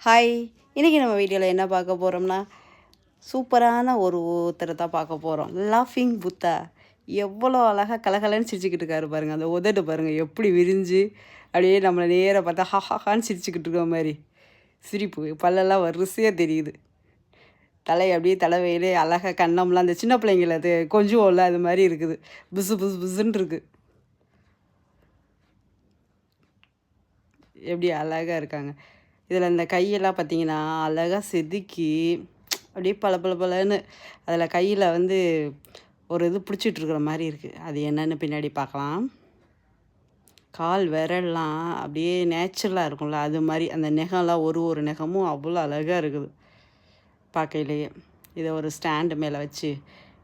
Hi, இன்றைக்கி நம்ம வீடியோவில் என்ன பார்க்க போகிறோம்னா சூப்பரான ஒருத்தரை தான் பார்க்க போகிறோம். லாஃபிங் புத்தா எவ்வளோ அழகாக கலகலன்னு சிரிச்சுக்கிட்டு இருக்காரு பாருங்கள். அந்த உதடு பாருங்கள் எப்படி விரிஞ்சு அப்படியே நம்மளை நேராக பார்த்தா ஹான்னு சிரிச்சுக்கிட்டு இருக்க மாதிரி சிரிப்பு, பல்லெல்லாம் வரிசையாக தெரியுது. தலை அப்படியே தலைவையிலே அழகாக கண்ணம்லாம் அந்த சின்ன பிள்ளைங்கள அது கொஞ்சம் அது மாதிரி இருக்குது. புசு புசு புசுன்னு இருக்குது. எப்படி அழகாக இருக்காங்க. இதில் இந்த கையெல்லாம் பார்த்திங்கன்னா அழகாக செதுக்கி அப்படியே பளபளன்னு அதில் கையில் வந்து ஒரு இது பிடிச்சிட்ருக்குற மாதிரி இருக்குது. அது என்னென்னு பின்னாடி பார்க்கலாம். கால் விரல்லாம் அப்படியே நேச்சுரலாக இருக்கும்ல, அது மாதிரி அந்த நெகம்லாம் ஒரு நெகமும் அவ்வளோ அழகாக இருக்குது பார்க்கையிலேயே. இதை ஒரு ஸ்டாண்டு மேலே வச்சு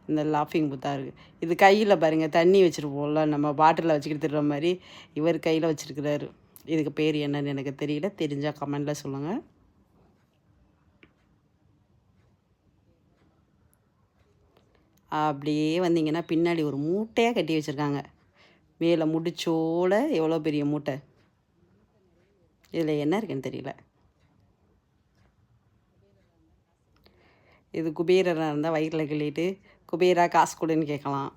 இந்த லாஃபிங் புத்தா இருக்குது. இது கையில் பாருங்கள், தண்ணி வச்சுருப்போம்ல நம்ம பாட்டிலில் வச்சுக்கிட்டு திட்டுற மாதிரி இவர் கையில் வச்சுருக்கிறாரு. இதுக்கு பேர் என்னன்னு எனக்கு தெரியல, தெரிஞ்சால் கமெண்டில் சொல்லுங்கள். அப்படியே வந்தீங்கன்னா பின்னாடி ஒரு மூட்டையாக கட்டி வச்சுருக்காங்க. மேலே முடிச்சோட எவ்வளோ பெரிய மூட்டை. இதில் என்ன இருக்குன்னு தெரியல. இது குபேரராக இருந்தால் வயிற்றில் கிள்ளிட்டு குபேரா காசு கொடுன்னு கேட்கலாம்.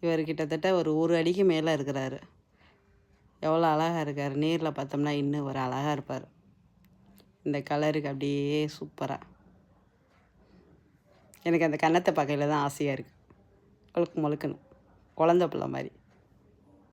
இவர் கிட்டத்தட்ட ஒரு அடிக்கு மேலே இருக்கிறாரு. எவ்வளோ அழகாக இருக்கார். நேரில் பார்த்தோம்னா இன்னும் ஒரு அழகாக இருப்பார். இந்த கலருக்கு அப்படியே சூப்பராக. எனக்கு அந்த கன்னத்தை பார்க்கையில் தான் ஆசையாக இருக்குது. முழுக்குன்னு குழந்த பிள்ளை மாதிரி.